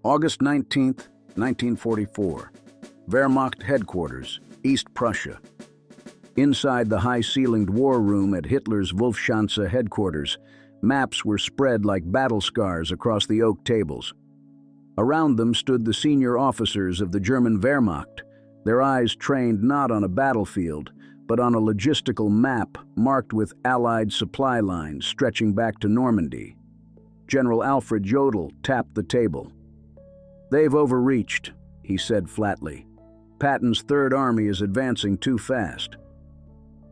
August 19, 1944. Wehrmacht Headquarters, East Prussia. Inside the high-ceilinged war room at Hitler's Wolfschanze headquarters, maps were spread like battle scars across the oak tables. Around them stood the senior officers of the German Wehrmacht, their eyes trained not on a battlefield, but on a logistical map marked with Allied supply lines stretching back to Normandy. General Alfred Jodl tapped the table. "They've overreached," he said flatly. "Patton's Third Army is advancing too fast.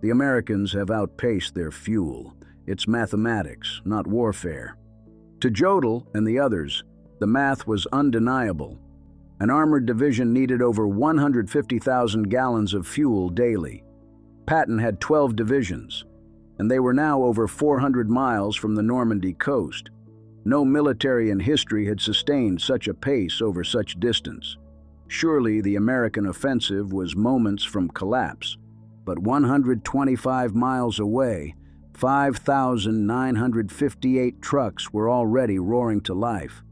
The Americans have outpaced their fuel. It's mathematics, not warfare." To Jodl and the others, the math was undeniable. An armored division needed over 150,000 gallons of fuel daily. Patton had 12 divisions, and they were now over 400 miles from the Normandy coast. No military in history had sustained such a pace over such distance. Surely the American offensive was moments from collapse, but 125 miles away, 5,958 trucks were already roaring to life.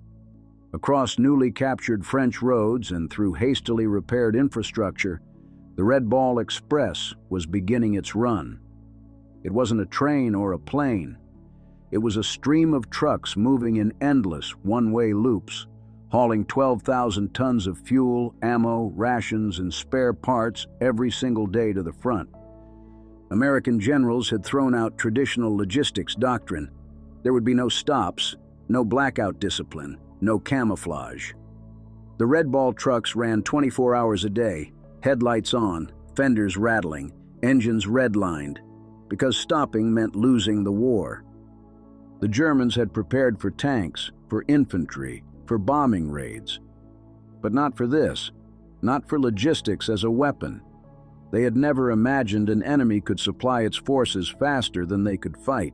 Across newly captured French roads and through hastily repaired infrastructure, the Red Ball Express was beginning its run. It wasn't a train or a plane. It was a stream of trucks moving in endless one-way loops, hauling 12,000 tons of fuel, ammo, rations, and spare parts every single day to the front. American generals had thrown out traditional logistics doctrine. There would be no stops, no blackout discipline, no camouflage. The Red Ball trucks ran 24 hours a day, headlights on, fenders rattling, engines redlined, because stopping meant losing the war. The Germans had prepared for tanks, for infantry, for bombing raids. But not for this, not for logistics as a weapon. They had never imagined an enemy could supply its forces faster than they could fight,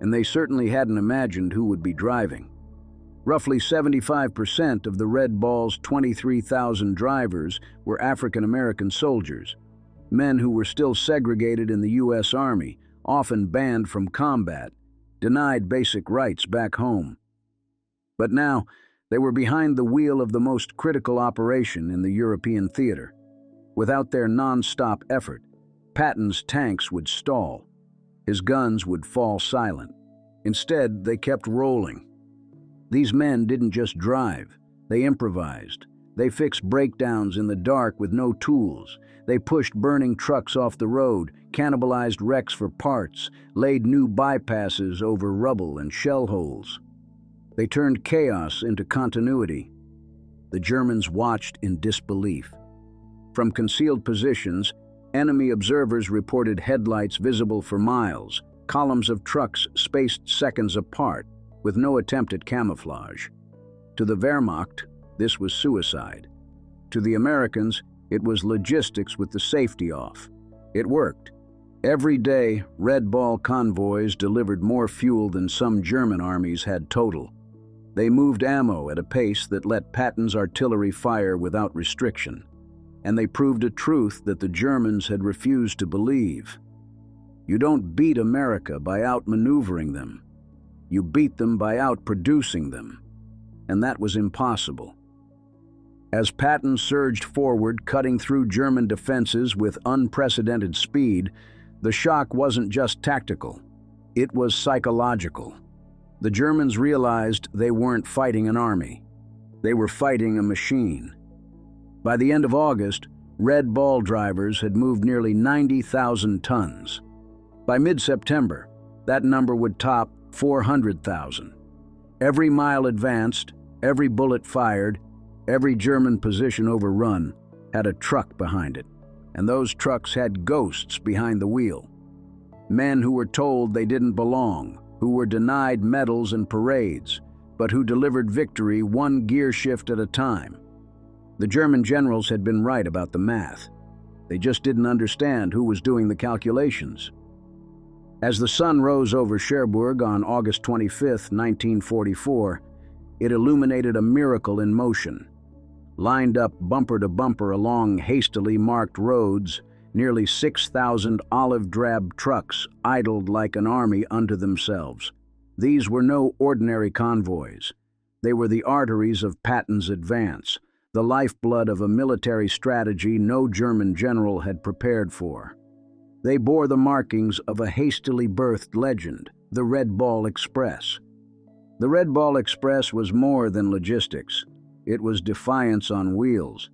and they certainly hadn't imagined who would be driving. Roughly 75% of the Red Ball's 23,000 drivers were African American soldiers, men who were still segregated in the U.S. Army, often banned from combat, denied basic rights back home. But now, they were behind the wheel of the most critical operation in the European theater. Without their non-stop effort, Patton's tanks would stall. His guns would fall silent. Instead, they kept rolling. These men didn't just drive, they improvised. They fixed breakdowns in the dark with no tools. They pushed burning trucks off the road, cannibalized wrecks for parts, laid new bypasses over rubble and shell holes. They turned chaos into continuity. The Germans watched in disbelief. From concealed positions, enemy observers reported headlights visible for miles, columns of trucks spaced seconds apart, with no attempt at camouflage. To the Wehrmacht, this was suicide. To the Americans, it was logistics with the safety off. It worked. Every day, Red Ball convoys delivered more fuel than some German armies had total. They moved ammo at a pace that let Patton's artillery fire without restriction. And they proved a truth that the Germans had refused to believe. You don't beat America by outmaneuvering them. You beat them by outproducing them. And that was impossible. As Patton surged forward, cutting through German defenses with unprecedented speed, the shock wasn't just tactical. It was psychological. The Germans realized they weren't fighting an army. They were fighting a machine. By the end of August, Red Ball drivers had moved nearly 90,000 tons. By mid-September, that number would top 400,000. Every mile advanced, every bullet fired, every German position overrun had a truck behind it, and those trucks had ghosts behind the wheel. Men who were told they didn't belong, who were denied medals and parades, but who delivered victory one gear shift at a time. The German generals had been right about the math. They just didn't understand who was doing the calculations. As the sun rose over Cherbourg on August 25, 1944, it illuminated a miracle in motion. Lined up bumper to bumper along hastily marked roads, nearly 6,000 olive-drab trucks idled like an army unto themselves. These were no ordinary convoys. They were the arteries of Patton's advance, the lifeblood of a military strategy no German general had prepared for. They bore the markings of a hastily birthed legend, the Red Ball Express. The Red Ball Express was more than logistics. It was defiance on wheels.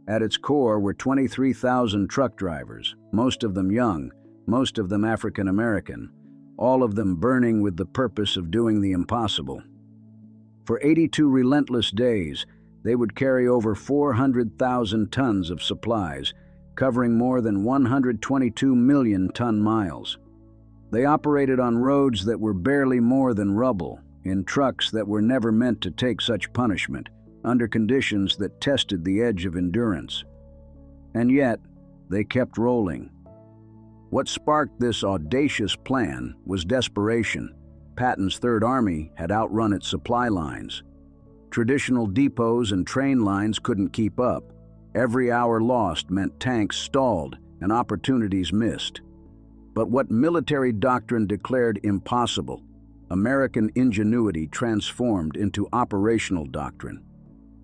At its core were 23,000 truck drivers, most of them young, most of them African American, all of them burning with the purpose of doing the impossible. For 82 relentless days, they would carry over 400,000 tons of supplies, covering more than 122 million ton miles. They operated on roads that were barely more than rubble, in trucks that were never meant to take such punishment, under conditions that tested the edge of endurance. And yet, they kept rolling. What sparked this audacious plan was desperation. Patton's Third Army had outrun its supply lines. Traditional depots and train lines couldn't keep up. Every hour lost meant tanks stalled and opportunities missed. But what military doctrine declared impossible, American ingenuity transformed into operational doctrine.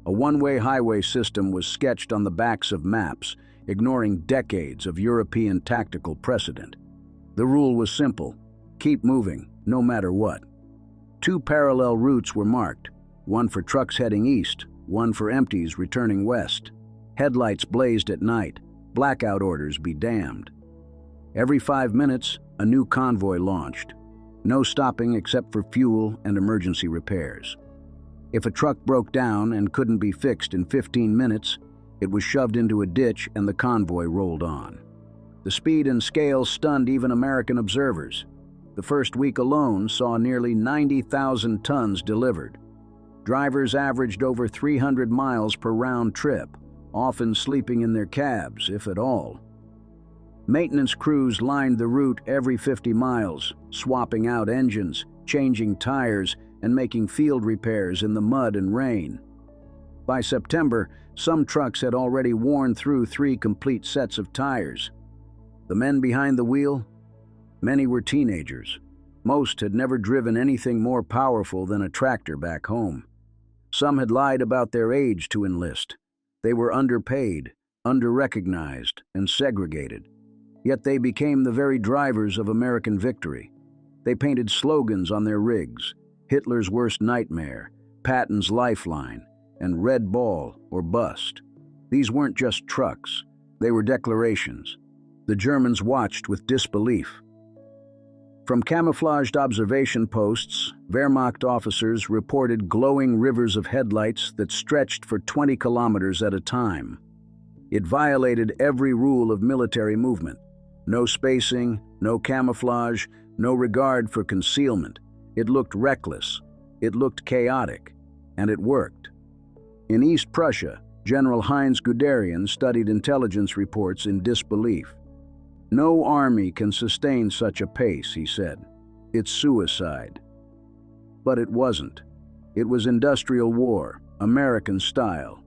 A one-way highway system was sketched on the backs of maps, ignoring decades of European tactical precedent. The rule was simple: keep moving, no matter what. 2 parallel routes were marked, one for trucks heading east, one for empties returning west. Headlights blazed at night, blackout orders be damned. Every 5 minutes, a new convoy launched. No stopping except for fuel and emergency repairs. If a truck broke down and couldn't be fixed in 15 minutes, it was shoved into a ditch and the convoy rolled on. The speed and scale stunned even American observers. The first week alone saw nearly 90,000 tons delivered. Drivers averaged over 300 miles per round trip, often sleeping in their cabs, if at all. Maintenance crews lined the route every 50 miles, swapping out engines, changing tires, and making field repairs in the mud and rain. By September, some trucks had already worn through 3 complete sets of tires. The men behind the wheel? Many were teenagers. Most had never driven anything more powerful than a tractor back home. Some had lied about their age to enlist. They were underpaid, under-recognized, and segregated. Yet they became the very drivers of American victory. They painted slogans on their rigs: Hitler's worst nightmare, Patton's lifeline, and Red Ball or bust. These weren't just trucks. They were declarations. The Germans watched with disbelief. From camouflaged observation posts, Wehrmacht officers reported glowing rivers of headlights that stretched for 20 kilometers at a time. It violated every rule of military movement. No spacing, no camouflage, no regard for concealment. It looked reckless, it looked chaotic, and it worked. In East Prussia, General Heinz Guderian studied intelligence reports in disbelief. "No army can sustain such a pace," he said. "It's suicide." But it wasn't. It was industrial war, American style.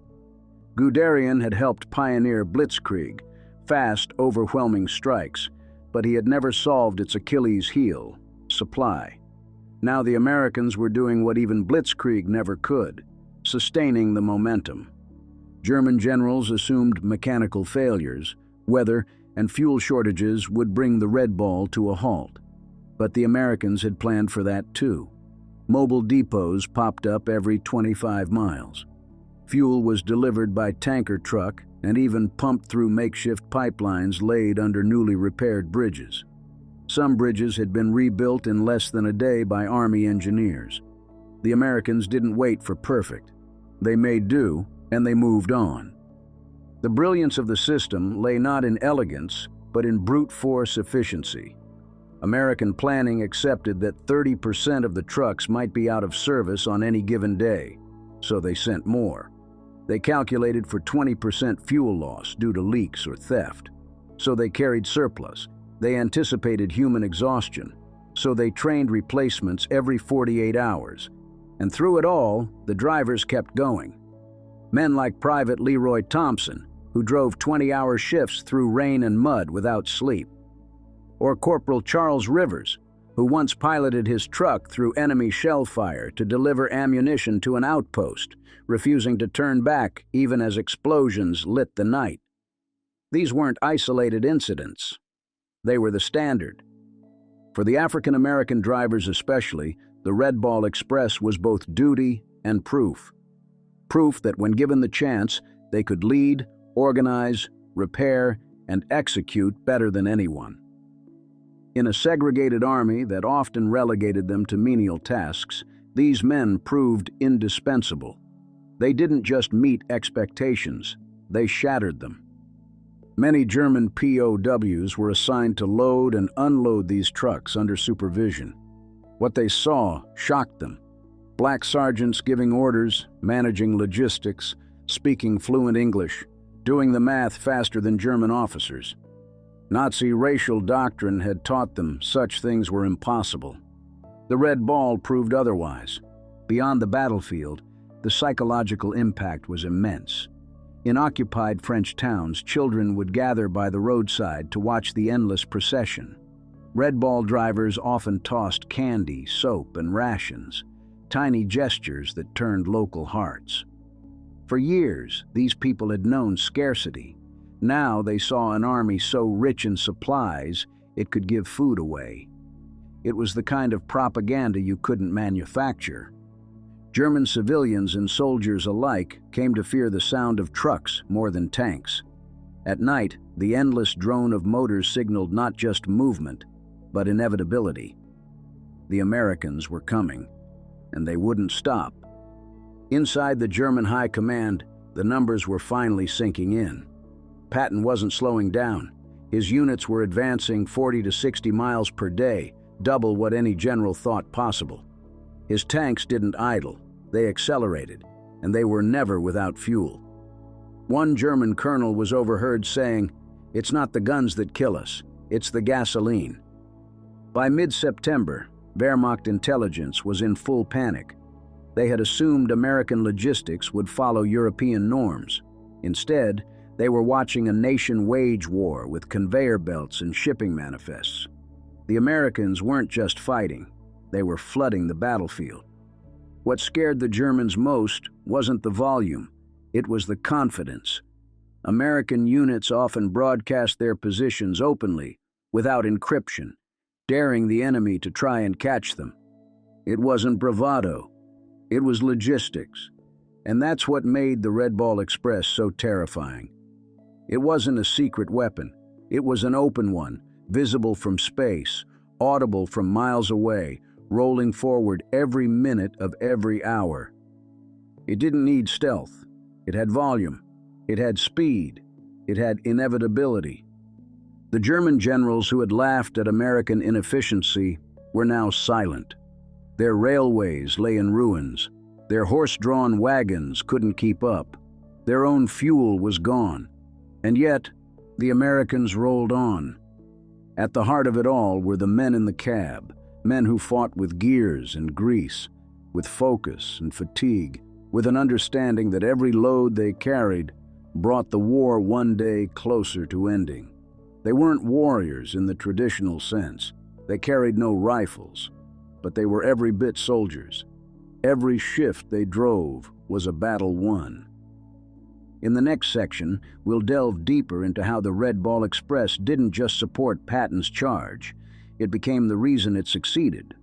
Guderian had helped pioneer blitzkrieg, fast, overwhelming strikes, but he had never solved its Achilles heel, supply. Now the Americans were doing what even blitzkrieg never could, sustaining the momentum. German generals assumed mechanical failures, weather, and fuel shortages would bring the Red Ball to a halt. But the Americans had planned for that too. Mobile depots popped up every 25 miles. Fuel was delivered by tanker truck and even pumped through makeshift pipelines laid under newly repaired bridges. Some bridges had been rebuilt in less than a day by Army engineers. The Americans didn't wait for perfect. They made do, and they moved on. The brilliance of the system lay not in elegance, but in brute force efficiency. American planning accepted that 30% of the trucks might be out of service on any given day, so they sent more. They calculated for 20% fuel loss due to leaks or theft, so they carried surplus. They anticipated human exhaustion, so they trained replacements every 48 hours. And through it all, the drivers kept going. Men like Private Leroy Thompson, who drove 20-hour shifts through rain and mud without sleep. Or Corporal Charles Rivers, who once piloted his truck through enemy shell fire to deliver ammunition to an outpost, refusing to turn back even as explosions lit the night. These weren't isolated incidents. They were the standard. For the African American drivers especially, the Red Ball Express was both duty and proof. Proof that when given the chance, they could lead, organize, repair, and execute better than anyone. In a segregated army that often relegated them to menial tasks, these men proved indispensable. They didn't just meet expectations, they shattered them. Many German POWs were assigned to load and unload these trucks under supervision. What they saw shocked them. Black sergeants giving orders, managing logistics, speaking fluent English, doing the math faster than German officers. Nazi racial doctrine had taught them such things were impossible. The Red Ball proved otherwise. Beyond the battlefield, the psychological impact was immense. In occupied French towns, children would gather by the roadside to watch the endless procession. Red Ball drivers often tossed candy, soap, and rations, tiny gestures that turned local hearts. For years, these people had known scarcity. Now they saw an army so rich in supplies, it could give food away. It was the kind of propaganda you couldn't manufacture. German civilians and soldiers alike came to fear the sound of trucks more than tanks. At night, the endless drone of motors signaled not just movement, but inevitability. The Americans were coming, and they wouldn't stop. Inside the German high command, the numbers were finally sinking in. Patton wasn't slowing down. His units were advancing 40 to 60 miles per day, double what any general thought possible. His tanks didn't idle, they accelerated, and they were never without fuel. One German colonel was overheard saying, "It's not the guns that kill us, it's the gasoline." By mid-September, Wehrmacht intelligence was in full panic. They had assumed American logistics would follow European norms. Instead, they were watching a nation wage war with conveyor belts and shipping manifests. The Americans weren't just fighting, they were flooding the battlefield. What scared the Germans most wasn't the volume, it was the confidence. American units often broadcast their positions openly, without encryption, daring the enemy to try and catch them. It wasn't bravado, it was logistics. And that's what made the Red Ball Express so terrifying. It wasn't a secret weapon, it was an open one, visible from space, audible from miles away, rolling forward every minute of every hour. It didn't need stealth. It had volume. It had speed. It had inevitability. The German generals who had laughed at American inefficiency were now silent. Their railways lay in ruins. Their horse-drawn wagons couldn't keep up. Their own fuel was gone. And yet, the Americans rolled on. At the heart of it all were the men in the cab, men who fought with gears and grease, with focus and fatigue, with an understanding that every load they carried brought the war one day closer to ending. They weren't warriors in the traditional sense. They carried no rifles, but they were every bit soldiers. Every shift they drove was a battle won. In the next section, we'll delve deeper into how the Red Ball Express didn't just support Patton's charge. It became the reason it succeeded.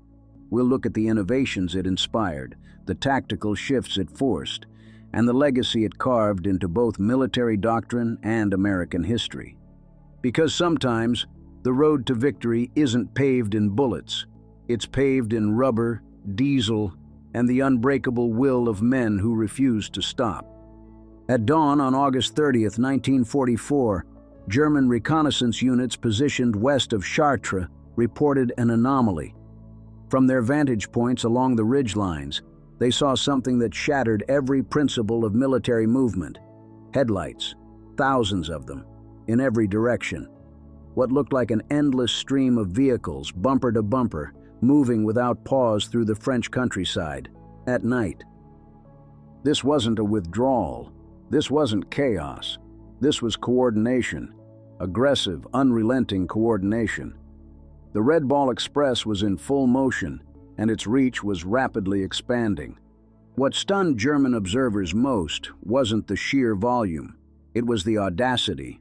We'll look at the innovations it inspired, the tactical shifts it forced, and the legacy it carved into both military doctrine and American history. Because sometimes, the road to victory isn't paved in bullets. It's paved in rubber, diesel, and the unbreakable will of men who refuse to stop. At dawn on August 30th, 1944, German reconnaissance units positioned west of Chartres reported an anomaly. From their vantage points along the ridgelines, they saw something that shattered every principle of military movement. Headlights, thousands of them, in every direction. What looked like an endless stream of vehicles, bumper to bumper, moving without pause through the French countryside, at night. This wasn't a withdrawal. This wasn't chaos. This was coordination. Aggressive, unrelenting coordination. The Red Ball Express was in full motion, and its reach was rapidly expanding. What stunned German observers most wasn't the sheer volume, it was the audacity.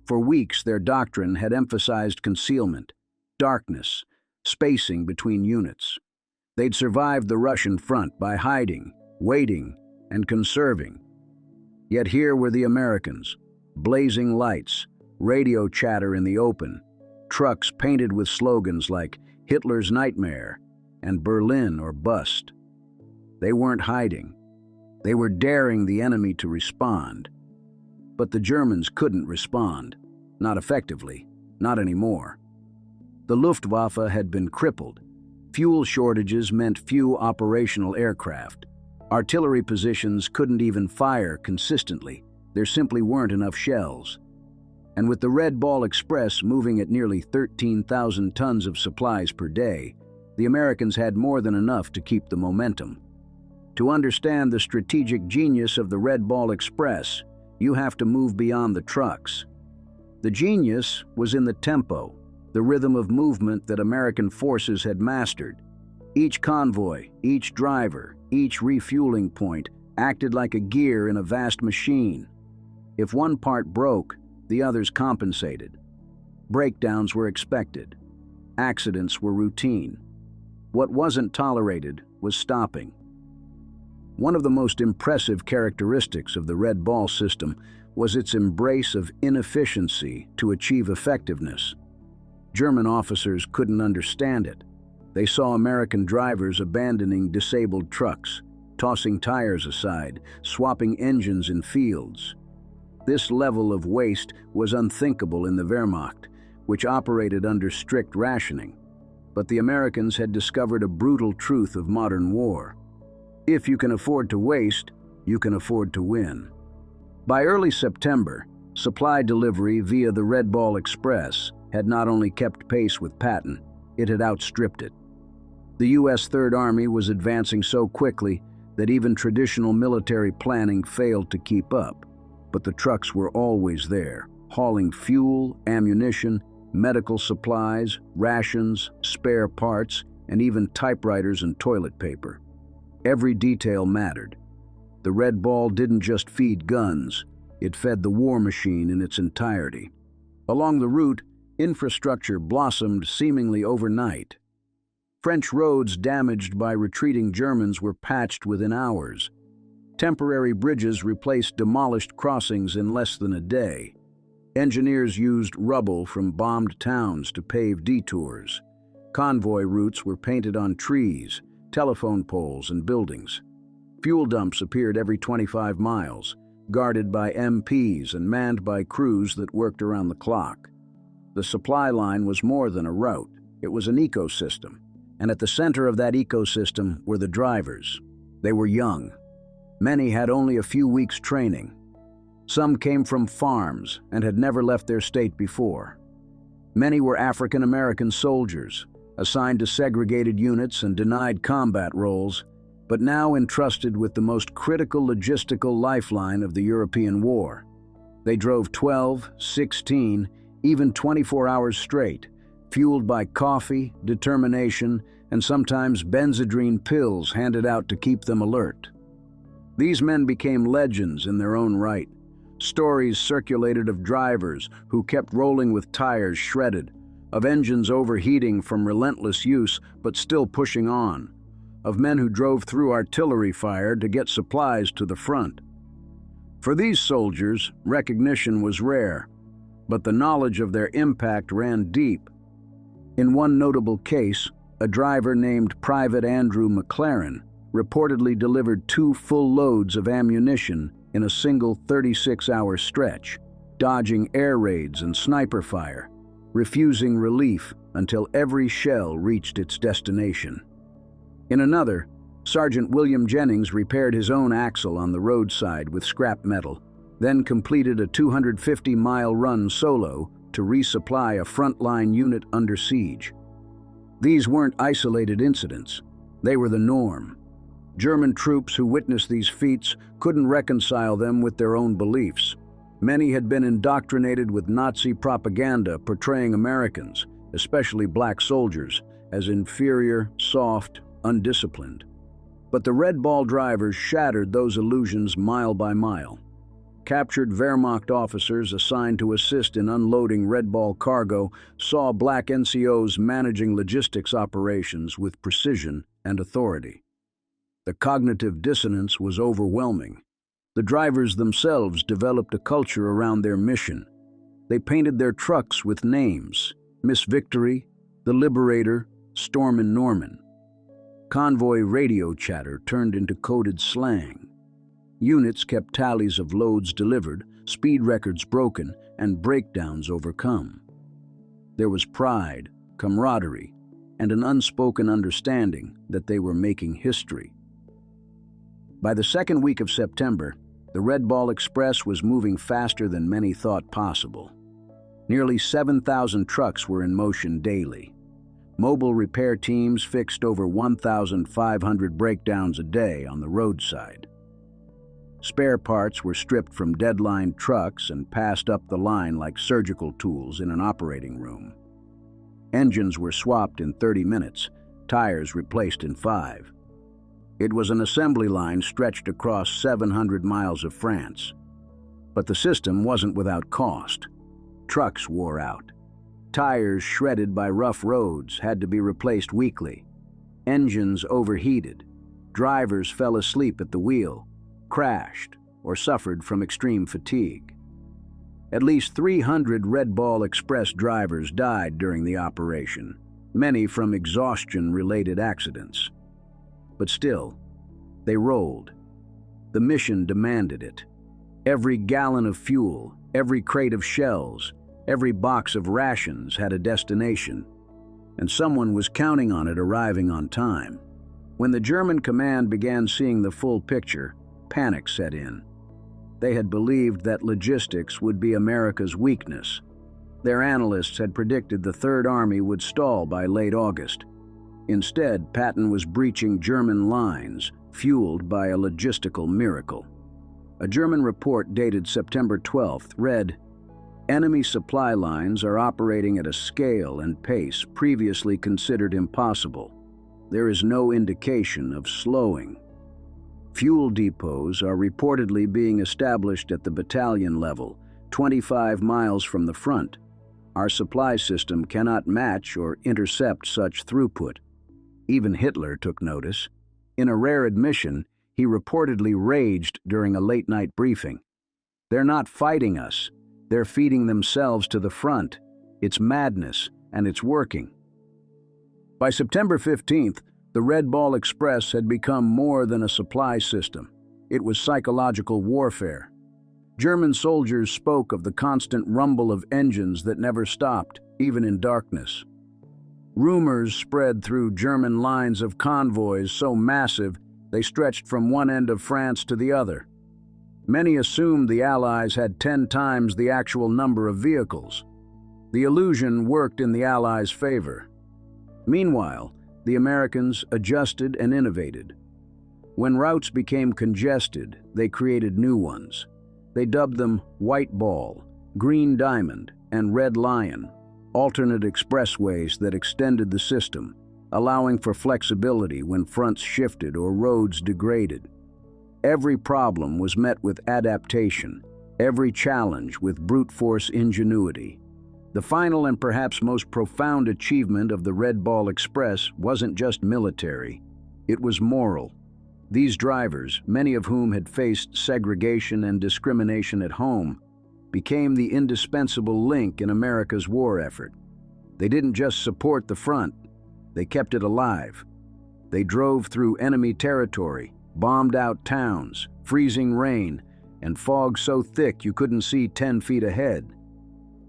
For weeks, their doctrine had emphasized concealment, darkness, spacing between units. They'd survived the Russian front by hiding, waiting, and conserving. Yet here were the Americans, blazing lights, radio chatter in the open, trucks painted with slogans like Hitler's Nightmare and Berlin or Bust. They weren't hiding. They were daring the enemy to respond. But the Germans couldn't respond. Not effectively. Not anymore. The Luftwaffe had been crippled. Fuel shortages meant few operational aircraft. Artillery positions couldn't even fire consistently. There simply weren't enough shells. And with the Red Ball Express moving at nearly 13,000 tons of supplies per day, the Americans had more than enough to keep the momentum. To understand the strategic genius of the Red Ball Express, you have to move beyond the trucks. The genius was in the tempo, the rhythm of movement that American forces had mastered. Each convoy, each driver, each refueling point acted like a gear in a vast machine. If one part broke, the others compensated. Breakdowns were expected. Accidents were routine. What wasn't tolerated was stopping. One of the most impressive characteristics of the Red Ball system was its embrace of inefficiency to achieve effectiveness. German officers couldn't understand it. They saw American drivers abandoning disabled trucks, tossing tires aside, swapping engines in fields. This level of waste was unthinkable in the Wehrmacht, which operated under strict rationing. But the Americans had discovered a brutal truth of modern war. If you can afford to waste, you can afford to win. By early September, supply delivery via the Red Ball Express had not only kept pace with Patton, it had outstripped it. The U.S. Third Army was advancing so quickly that even traditional military planning failed to keep up. But the trucks were always there, hauling fuel, ammunition, medical supplies, rations, spare parts, and even typewriters and toilet paper. Every detail mattered. The Red Ball didn't just feed guns, it fed the war machine in its entirety. Along the route, infrastructure blossomed seemingly overnight. French roads damaged by retreating Germans were patched within hours. Temporary bridges replaced demolished crossings in less than a day. Engineers used rubble from bombed towns to pave detours. Convoy routes were painted on trees, telephone poles, and buildings. Fuel dumps appeared every 25 miles, guarded by MPs and manned by crews that worked around the clock. The supply line was more than a route, it was an ecosystem. And at the center of that ecosystem were the drivers. They were young. Many had only a few weeks' training. Some came from farms and had never left their state before. Many were African American soldiers, assigned to segregated units and denied combat roles, but now entrusted with the most critical logistical lifeline of the European war. They drove 12, 16, even 24 hours straight, fueled by coffee, determination, and sometimes Benzedrine pills handed out to keep them alert. These men became legends in their own right. Stories circulated of drivers who kept rolling with tires shredded, of engines overheating from relentless use but still pushing on, of men who drove through artillery fire to get supplies to the front. For these soldiers, recognition was rare, but the knowledge of their impact ran deep. In one notable case, a driver named Private Andrew McLaren reportedly delivered 2 full loads of ammunition in a single 36-hour stretch, dodging air raids and sniper fire, refusing relief until every shell reached its destination. In another, Sergeant William Jennings repaired his own axle on the roadside with scrap metal, then completed a 250-mile run solo to resupply a frontline unit under siege. These weren't isolated incidents. They were the norm. German troops who witnessed these feats couldn't reconcile them with their own beliefs. Many had been indoctrinated with Nazi propaganda portraying Americans, especially black soldiers, as inferior, soft, undisciplined. But the Red Ball drivers shattered those illusions mile by mile. Captured Wehrmacht officers assigned to assist in unloading Red Ball cargo saw black NCOs managing logistics operations with precision and authority. The cognitive dissonance was overwhelming. The drivers themselves developed a culture around their mission. They painted their trucks with names: Miss Victory, the Liberator, Storm and Norman. Convoy radio chatter turned into coded slang. Units kept tallies of loads delivered, speed records broken, and breakdowns overcome. There was pride, camaraderie, and an unspoken understanding that they were making history. By the second week of September, the Red Ball Express was moving faster than many thought possible. Nearly 7,000 trucks were in motion daily. Mobile repair teams fixed over 1,500 breakdowns a day on the roadside. Spare parts were stripped from deadline trucks and passed up the line like surgical tools in an operating room. Engines were swapped in 30 minutes, tires replaced in 5. It was an assembly line stretched across 700 miles of France. But the system wasn't without cost. Trucks wore out. Tires shredded by rough roads had to be replaced weekly. Engines overheated. Drivers fell asleep at the wheel, crashed, or suffered from extreme fatigue. At least 300 Red Ball Express drivers died during the operation, many from exhaustion-related accidents. But still, they rolled. The mission demanded it. Every gallon of fuel, every crate of shells, every box of rations had a destination, and someone was counting on it arriving on time. When the German command began seeing the full picture, panic set in. They had believed that logistics would be America's weakness. Their analysts had predicted the Third Army would stall by late August. Instead, Patton was breaching German lines, fueled by a logistical miracle. A German report dated September 12th read, "Enemy supply lines are operating at a scale and pace previously considered impossible. There is no indication of slowing. Fuel depots are reportedly being established at the battalion level, 25 miles from the front. Our supply system cannot match or intercept such throughput." Even Hitler took notice. In a rare admission, he reportedly raged during a late-night briefing. "They're not fighting us. They're feeding themselves to the front. It's madness, and it's working." By September 15th, the Red Ball Express had become more than a supply system. It was psychological warfare. German soldiers spoke of the constant rumble of engines that never stopped, even in darkness. Rumors spread through German lines of convoys so massive they stretched from one end of France to the other. Many assumed the Allies had 10 times the actual number of vehicles. The illusion worked in the Allies' favor. Meanwhile, the Americans adjusted and innovated. When routes became congested, they created new ones. They dubbed them White Ball, Green Diamond, and Red Lion, alternate expressways that extended the system, allowing for flexibility when fronts shifted or roads degraded. Every problem was met with adaptation, every challenge with brute force ingenuity. The final and perhaps most profound achievement of the Red Ball Express wasn't just military, it was moral. These drivers, many of whom had faced segregation and discrimination at home, became the indispensable link in America's war effort. They didn't just support the front, they kept it alive. They drove through enemy territory, bombed out towns, freezing rain, and fog so thick you couldn't see 10 feet ahead.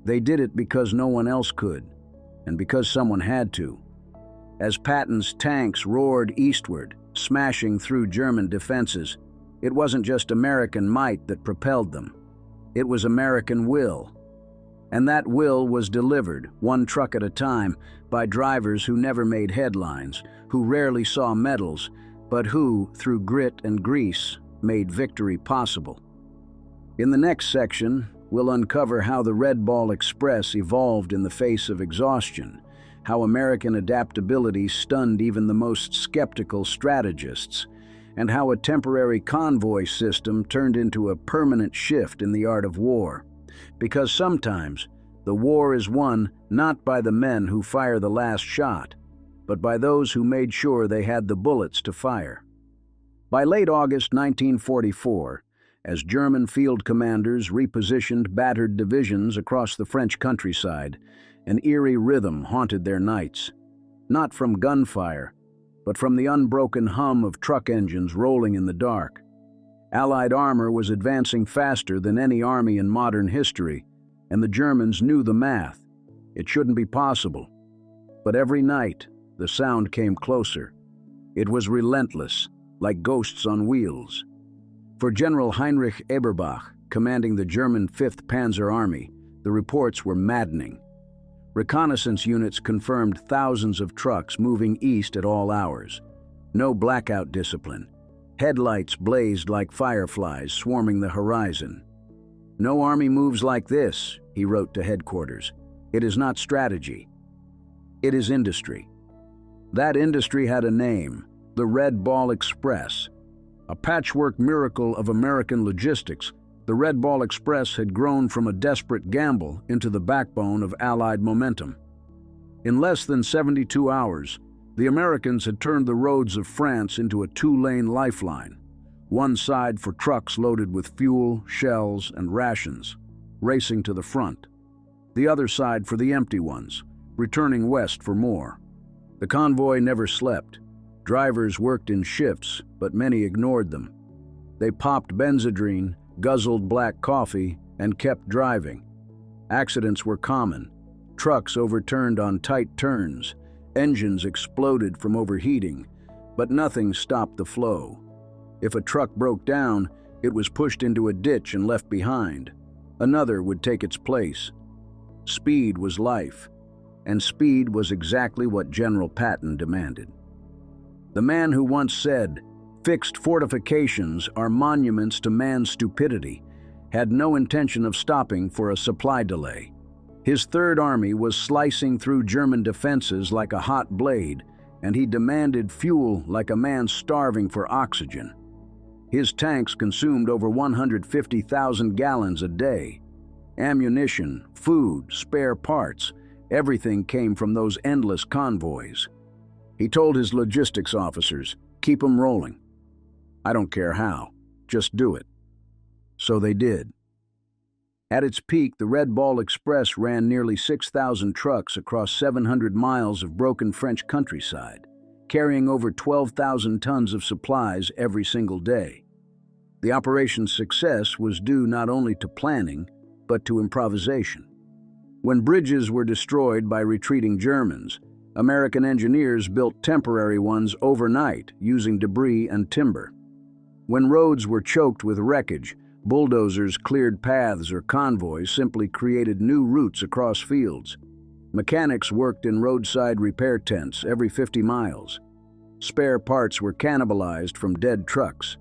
They did it because no one else could, and because someone had to. As Patton's tanks roared eastward, smashing through German defenses, it wasn't just American might that propelled them. It was American will. And that will was delivered, one truck at a time, by drivers who never made headlines, who rarely saw medals, but who, through grit and grease, made victory possible. In the next section, we'll uncover how the Red Ball Express evolved in the face of exhaustion, how American adaptability stunned even the most skeptical strategists, and how a temporary convoy system turned into a permanent shift in the art of war. Because sometimes the war is won not by the men who fire the last shot, but by those who made sure they had the bullets to fire. By late August 1944, as German field commanders repositioned battered divisions across the French countryside, an eerie rhythm haunted their nights, not from gunfire, but from the unbroken hum of truck engines rolling in the dark. Allied armor was advancing faster than any army in modern history, and the Germans knew the math. It shouldn't be possible. But every night, the sound came closer. It was relentless, like ghosts on wheels. For General Heinrich Eberbach, commanding the German 5th Panzer Army, the reports were maddening. Reconnaissance units confirmed thousands of trucks moving east at all hours. No blackout discipline. Headlights blazed like fireflies swarming the horizon. "No army moves like this," he wrote to headquarters. "It is not strategy. It is industry." That industry had a name, the Red Ball Express. A patchwork miracle of American logistics, the Red Ball Express had grown from a desperate gamble into the backbone of Allied momentum. In less than 72 hours, the Americans had turned the roads of France into a two-lane lifeline, one side for trucks loaded with fuel, shells, and rations, racing to the front, the other side for the empty ones, returning west for more. The convoy never slept. Drivers worked in shifts, but many ignored them. They popped Benzedrine, guzzled black coffee, and kept driving. Accidents were common. Trucks overturned on tight turns. Engines exploded from overheating, but nothing stopped the flow. If a truck broke down, it was pushed into a ditch and left behind. Another would take its place. Speed was life, and speed was exactly what General Patton demanded. The man who once said, "Fixed fortifications are monuments to man's stupidity," had no intention of stopping for a supply delay. His Third Army was slicing through German defenses like a hot blade, and he demanded fuel like a man starving for oxygen. His tanks consumed over 150,000 gallons a day. Ammunition, food, spare parts, everything came from those endless convoys. He told his logistics officers, "Keep 'em rolling. I don't care how, just do it." So they did. At its peak, the Red Ball Express ran nearly 6,000 trucks across 700 miles of broken French countryside, carrying over 12,000 tons of supplies every single day. The operation's success was due not only to planning, but to improvisation. When bridges were destroyed by retreating Germans, American engineers built temporary ones overnight using debris and timber. When roads were choked with wreckage, bulldozers cleared paths or convoys simply created new routes across fields. Mechanics worked in roadside repair tents every 50 miles. Spare parts were cannibalized from dead trucks.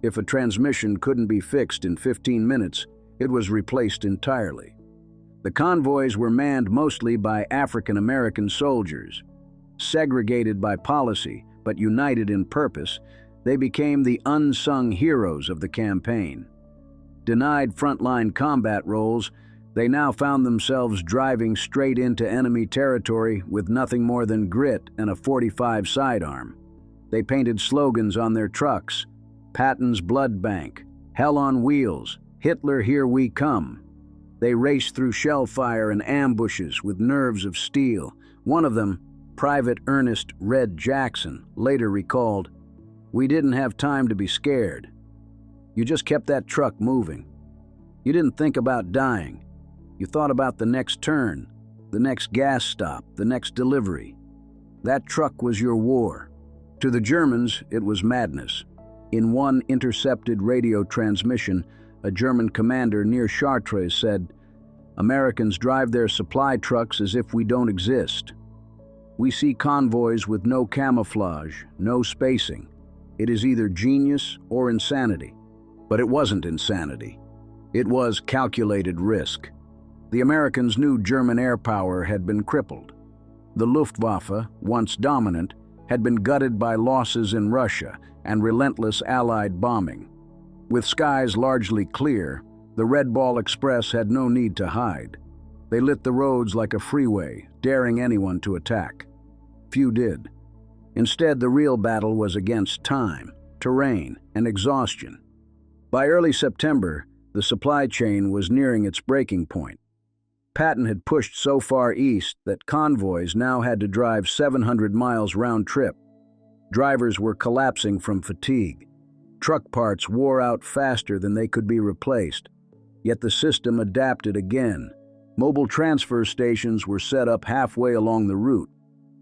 If a transmission couldn't be fixed in 15 minutes, it was replaced entirely. The convoys were manned mostly by African American soldiers. Segregated by policy, but united in purpose, they became the unsung heroes of the campaign. Denied frontline combat roles, they now found themselves driving straight into enemy territory with nothing more than grit and a .45 sidearm. They painted slogans on their trucks: "Patton's Blood Bank," "Hell on Wheels," "Hitler, Here We Come." They raced through shell fire and ambushes with nerves of steel. One of them, Private Ernest "Red" Jackson, later recalled, "We didn't have time to be scared. You just kept that truck moving. You didn't think about dying. You thought about the next turn, the next gas stop, the next delivery. That truck was your war." To the Germans, it was madness. In one intercepted radio transmission, a German commander near Chartres said, "Americans drive their supply trucks as if we don't exist. We see convoys with no camouflage, no spacing. It is either genius or insanity." But it wasn't insanity. It was calculated risk. The Americans knew German air power had been crippled. The Luftwaffe, once dominant, had been gutted by losses in Russia and relentless Allied bombing. With skies largely clear, the Red Ball Express had no need to hide. They lit the roads like a freeway, daring anyone to attack. Few did. Instead, the real battle was against time, terrain, and exhaustion. By early September, the supply chain was nearing its breaking point. Patton had pushed so far east that convoys now had to drive 700 miles round trip. Drivers were collapsing from fatigue. Truck parts wore out faster than they could be replaced. Yet the system adapted again. Mobile transfer stations were set up halfway along the route.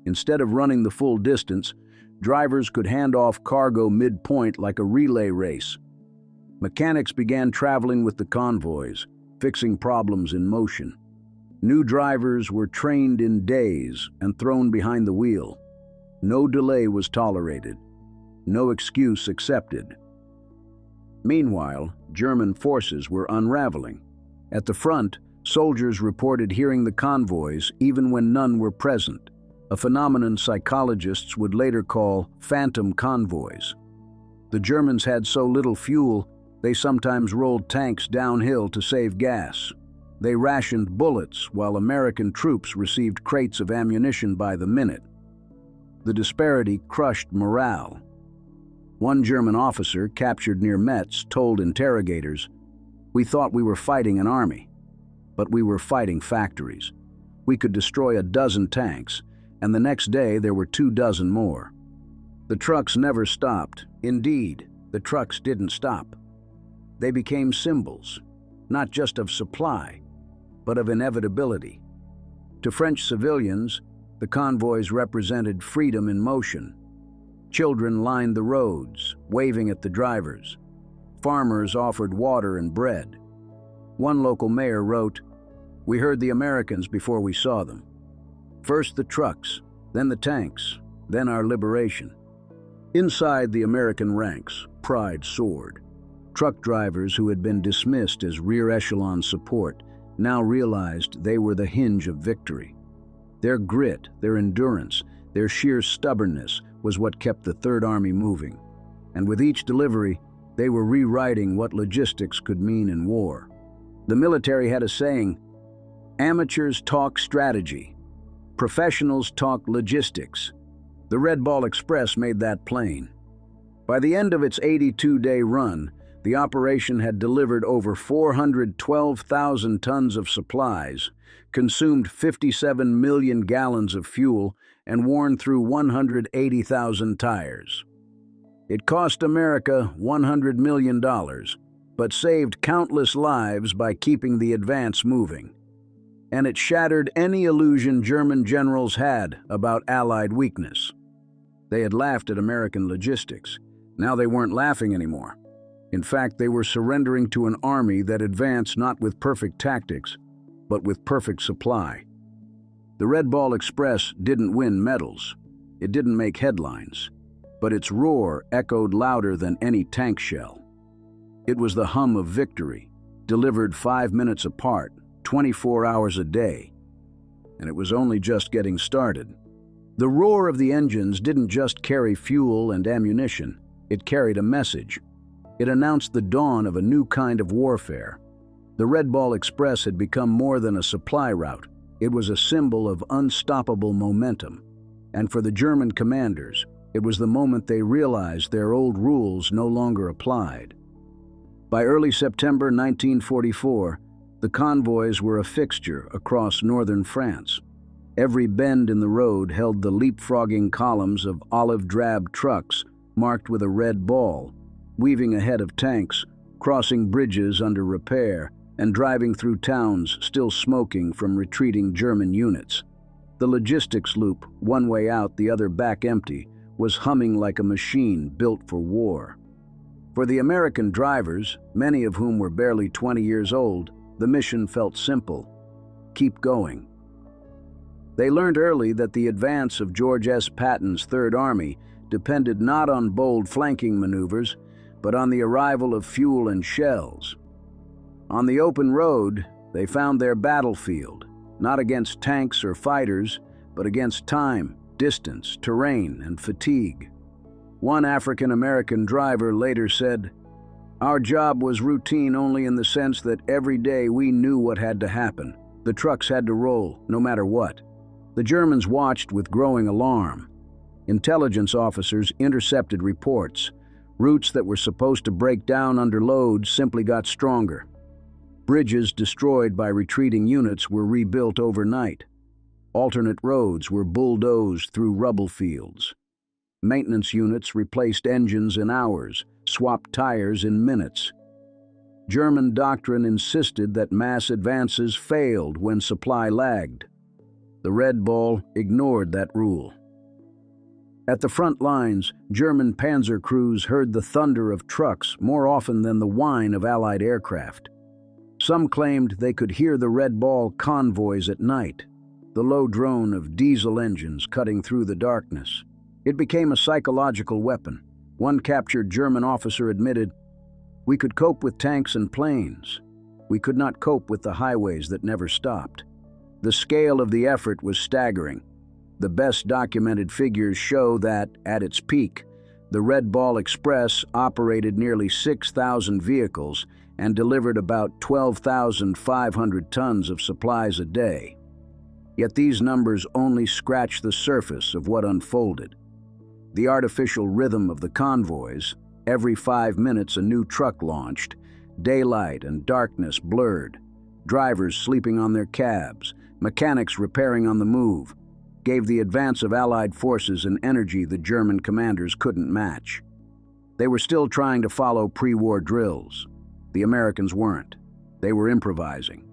Instead of running the full distance, drivers could hand off cargo midpoint like a relay race. Mechanics began traveling with the convoys, fixing problems in motion. New drivers were trained in days and thrown behind the wheel. No delay was tolerated. No excuse accepted. Meanwhile, German forces were unraveling. At the front, soldiers reported hearing the convoys even when none were present, a phenomenon psychologists would later call phantom convoys. The Germans had so little fuel, they sometimes rolled tanks downhill to save gas. They rationed bullets while American troops received crates of ammunition by the minute. The disparity crushed morale. One German officer, captured near Metz, told interrogators, "We thought we were fighting an army, but we were fighting factories. We could destroy a dozen tanks, and the next day there were 24 more." The trucks never stopped. Indeed, the trucks didn't stop. They became symbols, not just of supply, but of inevitability. To French civilians, the convoys represented freedom in motion. Children lined the roads, waving at the drivers. Farmers offered water and bread. One local mayor wrote, "We heard the Americans before we saw them. First the trucks, then the tanks, then our liberation." Inside the American ranks, pride soared. Truck drivers who had been dismissed as rear echelon support now realized they were the hinge of victory. Their grit, their endurance, their sheer stubbornness was what kept the Third Army moving. And with each delivery, they were rewriting what logistics could mean in war. The military had a saying, "Amateurs talk strategy. Professionals talk logistics." The Red Ball Express made that plain. By the end of its 82-day run, the operation had delivered over 412,000 tons of supplies, consumed 57 million gallons of fuel, and worn through 180,000 tires. It cost America $100 million, but saved countless lives by keeping the advance moving. And it shattered any illusion German generals had about Allied weakness. They had laughed at American logistics. Now they weren't laughing anymore. In fact, they were surrendering to an army that advanced not with perfect tactics, but with perfect supply. The Red Ball Express didn't win medals. It didn't make headlines. But its roar echoed louder than any tank shell. It was the hum of victory, delivered 5 minutes apart, 24 hours a day. And it was only just getting started. The roar of the engines didn't just carry fuel and ammunition. It carried a message. It announced the dawn of a new kind of warfare. The Red Ball Express had become more than a supply route. It was a symbol of unstoppable momentum. And for the German commanders, it was the moment they realized their old rules no longer applied. By early September 1944, the convoys were a fixture across northern France. Every bend in the road held the leapfrogging columns of olive-drab trucks marked with a red ball, weaving ahead of tanks, crossing bridges under repair, and driving through towns still smoking from retreating German units. The logistics loop, one way out, the other back empty, was humming like a machine built for war. For the American drivers, many of whom were barely 20 years old, the mission felt simple: keep going. They learned early that the advance of George S. Patton's Third Army depended not on bold flanking maneuvers, but on the arrival of fuel and shells. On the open road, they found their battlefield, not against tanks or fighters, but against time, distance, terrain, and fatigue. One African-American driver later said, "Our job was routine only in the sense that every day we knew what had to happen. The trucks had to roll, no matter what." The Germans watched with growing alarm. Intelligence officers intercepted reports. Routes that were supposed to break down under loads simply got stronger. Bridges destroyed by retreating units were rebuilt overnight. Alternate roads were bulldozed through rubble fields. Maintenance units replaced engines in hours, swapped tires in minutes. German doctrine insisted that mass advances failed when supply lagged. The Red Ball ignored that rule. At the front lines, German panzer crews heard the thunder of trucks more often than the whine of Allied aircraft. Some claimed they could hear the Red Ball convoys at night, the low drone of diesel engines cutting through the darkness. It became a psychological weapon. One captured German officer admitted, "We could cope with tanks and planes. We could not cope with the highways that never stopped." The scale of the effort was staggering. The best documented figures show that, at its peak, the Red Ball Express operated nearly 6,000 vehicles and delivered about 12,500 tons of supplies a day. Yet these numbers only scratch the surface of what unfolded. The artificial rhythm of the convoys, every 5 minutes a new truck launched, daylight and darkness blurred, drivers sleeping on their cabs, mechanics repairing on the move, gave the advance of Allied forces an energy the German commanders couldn't match. They were still trying to follow pre-war drills. The Americans weren't. They were improvising.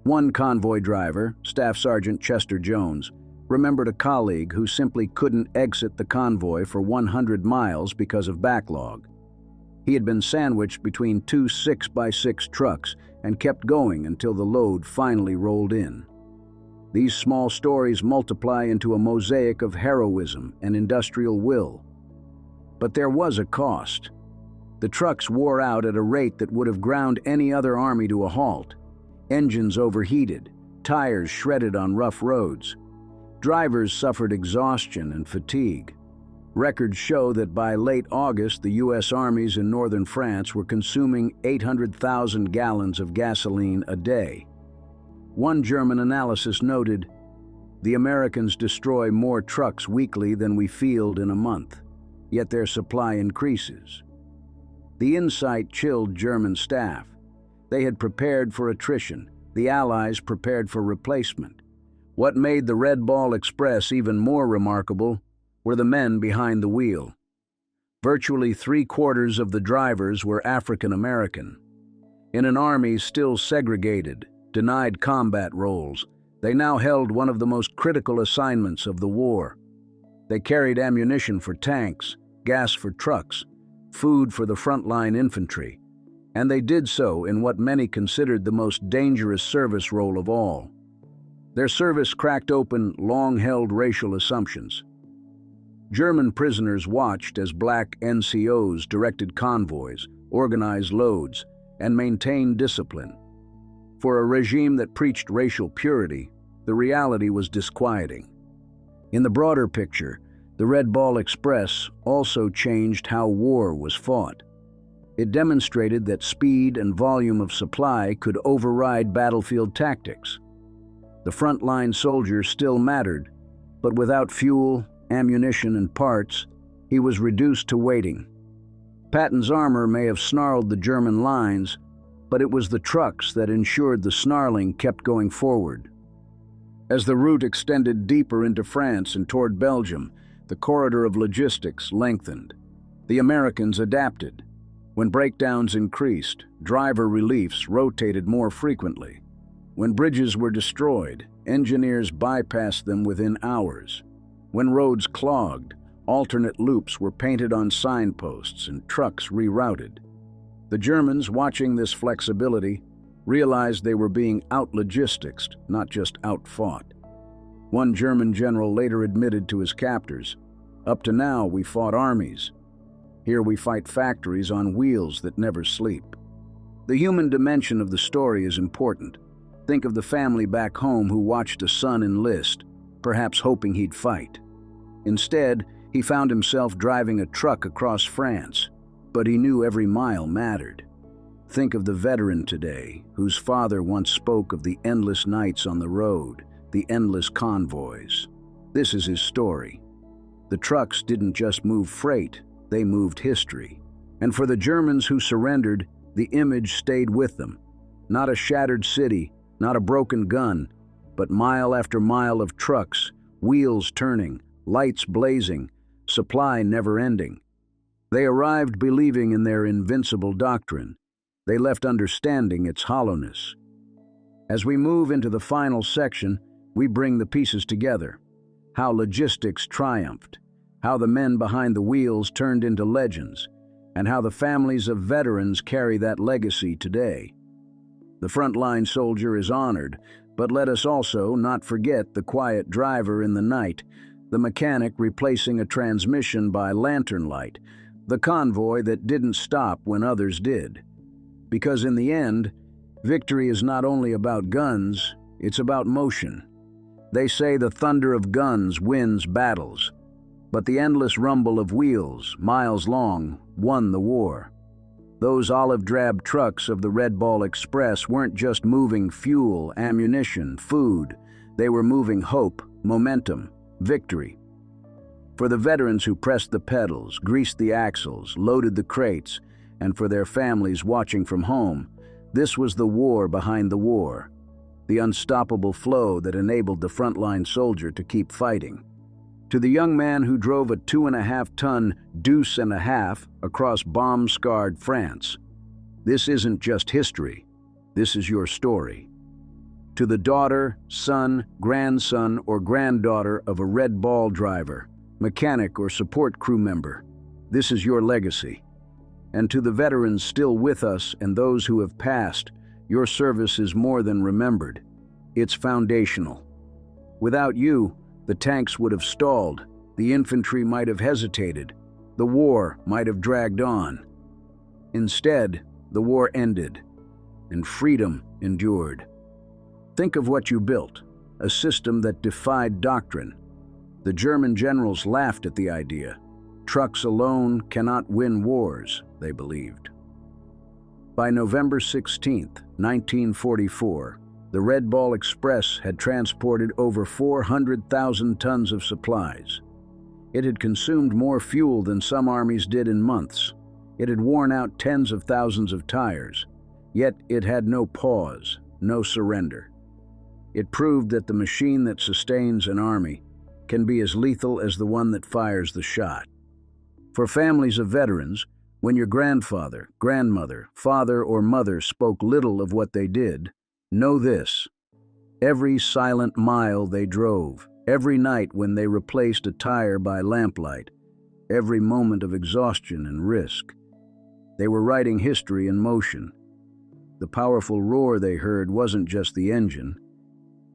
One convoy driver, Staff Sergeant Chester Jones, remembered a colleague who simply couldn't exit the convoy for 100 miles because of backlog. He had been sandwiched between two 6x6 trucks and kept going until the load finally rolled in. These small stories multiply into a mosaic of heroism and industrial will. But there was a cost. The trucks wore out at a rate that would have ground any other army to a halt. Engines overheated, tires shredded on rough roads. Drivers suffered exhaustion and fatigue. Records show that by late August, the U.S. armies in northern France were consuming 800,000 gallons of gasoline a day. One German analysis noted, "The Americans destroy more trucks weekly than we field in a month, yet their supply increases." The insight chilled German staff. They had prepared for attrition. The Allies prepared for replacement. What made the Red Ball Express even more remarkable were the men behind the wheel. Virtually 3/4 of the drivers were African American. In an army still segregated, denied combat roles, they now held one of the most critical assignments of the war. They carried ammunition for tanks, gas for trucks, food for the frontline infantry, and they did so in what many considered the most dangerous service role of all. Their service cracked open long-held racial assumptions. German prisoners watched as black NCOs directed convoys, organized loads, and maintained discipline. For a regime that preached racial purity, the reality was disquieting. In the broader picture, the Red Ball Express also changed how war was fought. It demonstrated that speed and volume of supply could override battlefield tactics. The frontline soldier still mattered, but without fuel, ammunition, and parts, he was reduced to waiting. Patton's armor may have snarled the German lines, but it was the trucks that ensured the snarling kept going forward. As the route extended deeper into France and toward Belgium, the corridor of logistics lengthened. The Americans adapted. When breakdowns increased, driver reliefs rotated more frequently. When bridges were destroyed, engineers bypassed them within hours. When roads clogged, alternate loops were painted on signposts and trucks rerouted. The Germans, watching this flexibility, realized they were being out-logisticsed, not just out-fought. One German general later admitted to his captors, "Up to now, we fought armies. Here we fight factories on wheels that never sleep." The human dimension of the story is important. Think of the family back home who watched a son enlist, perhaps hoping he'd fight. Instead, he found himself driving a truck across France, but he knew every mile mattered. Think of the veteran today, whose father once spoke of the endless nights on the road, the endless convoys. This is his story. The trucks didn't just move freight, they moved history. And for the Germans who surrendered, the image stayed with them. Not a shattered city, not a broken gun, but mile after mile of trucks, wheels turning, lights blazing, supply never ending. They arrived believing in their invincible doctrine. They left understanding its hollowness. As we move into the final section, we bring the pieces together. How logistics triumphed, how the men behind the wheels turned into legends, and how the families of veterans carry that legacy today. The frontline soldier is honored, but let us also not forget the quiet driver in the night, the mechanic replacing a transmission by lantern light, the convoy that didn't stop when others did. Because in the end, victory is not only about guns, it's about motion. They say the thunder of guns wins battles, but the endless rumble of wheels, miles long, won the war. Those olive-drab trucks of the Red Ball Express weren't just moving fuel, ammunition, food. They were moving hope, momentum, victory. For the veterans who pressed the pedals, greased the axles, loaded the crates, and for their families watching from home, this was the war behind the war, the unstoppable flow that enabled the frontline soldier to keep fighting. To the young man who drove a 2.5-ton deuce and a half across bomb-scarred France, this isn't just history, this is your story. To the daughter, son, grandson, or granddaughter of a Red Ball driver, mechanic, or support crew member, this is your legacy. And to the veterans still with us and those who have passed, your service is more than remembered. It's foundational. Without you, the tanks would have stalled, the infantry might have hesitated, the war might have dragged on. Instead, the war ended, and freedom endured. Think of what you built, a system that defied doctrine. The German generals laughed at the idea. Trucks alone cannot win wars, they believed. By November 16, 1944, the Red Ball Express had transported over 400,000 tons of supplies. It had consumed more fuel than some armies did in months. It had worn out tens of thousands of tires. Yet it had no pause, no surrender. It proved that the machine that sustains an army can be as lethal as the one that fires the shot. For families of veterans, when your grandfather, grandmother, father, or mother spoke little of what they did, know this: every silent mile they drove, every night when they replaced a tire by lamplight, every moment of exhaustion and risk, they were writing history in motion. The powerful roar they heard wasn't just the engine,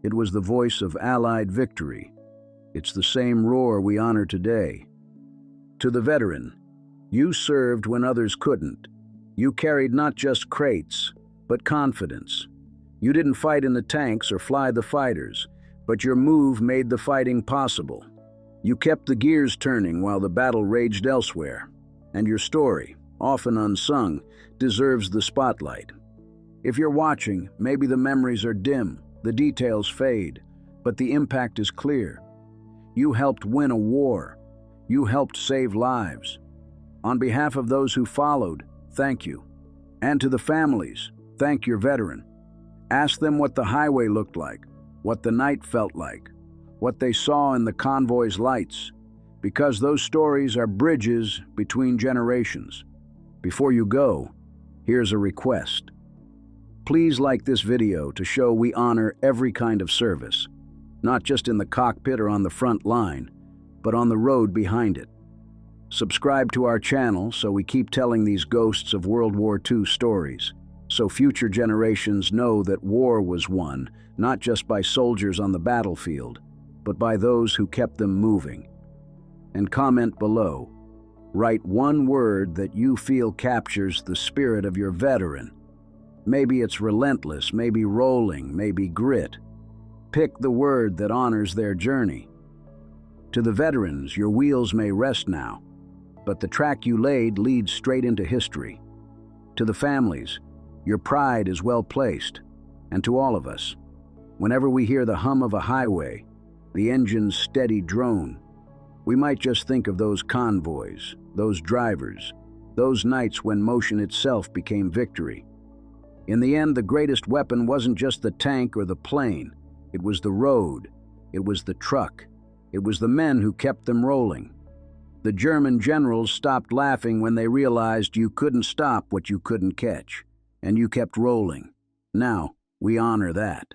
it was the voice of Allied victory. It's the same roar we honor today. To the veteran, you served when others couldn't. You carried not just crates, but confidence. You didn't fight in the tanks or fly the fighters, but your move made the fighting possible. You kept the gears turning while the battle raged elsewhere. And your story, often unsung, deserves the spotlight. If you're watching, maybe the memories are dim, the details fade, but the impact is clear. You helped win a war. You helped save lives. On behalf of those who followed, thank you. And to the families, thank your veteran. Ask them what the highway looked like, what the night felt like, what they saw in the convoy's lights, because those stories are bridges between generations. Before you go, here's a request. Please like this video to show we honor every kind of service, not just in the cockpit or on the front line, but on the road behind it. Subscribe to our channel so we keep telling these ghosts of World War II stories, so future generations know that war was won, not just by soldiers on the battlefield, but by those who kept them moving. And comment below. Write one word that you feel captures the spirit of your veteran. Maybe it's relentless, maybe rolling, maybe grit. Pick the word that honors their journey. To the veterans, your wheels may rest now, but the track you laid leads straight into history. To the families, your pride is well placed. And to all of us, whenever we hear the hum of a highway, the engine's steady drone, we might just think of those convoys, those drivers, those nights when motion itself became victory. In the end, the greatest weapon wasn't just the tank or the plane. It was the road. It was the truck. It was the men who kept them rolling. The German generals stopped laughing when they realized you couldn't stop what you couldn't catch, and you kept rolling. Now, we honor that.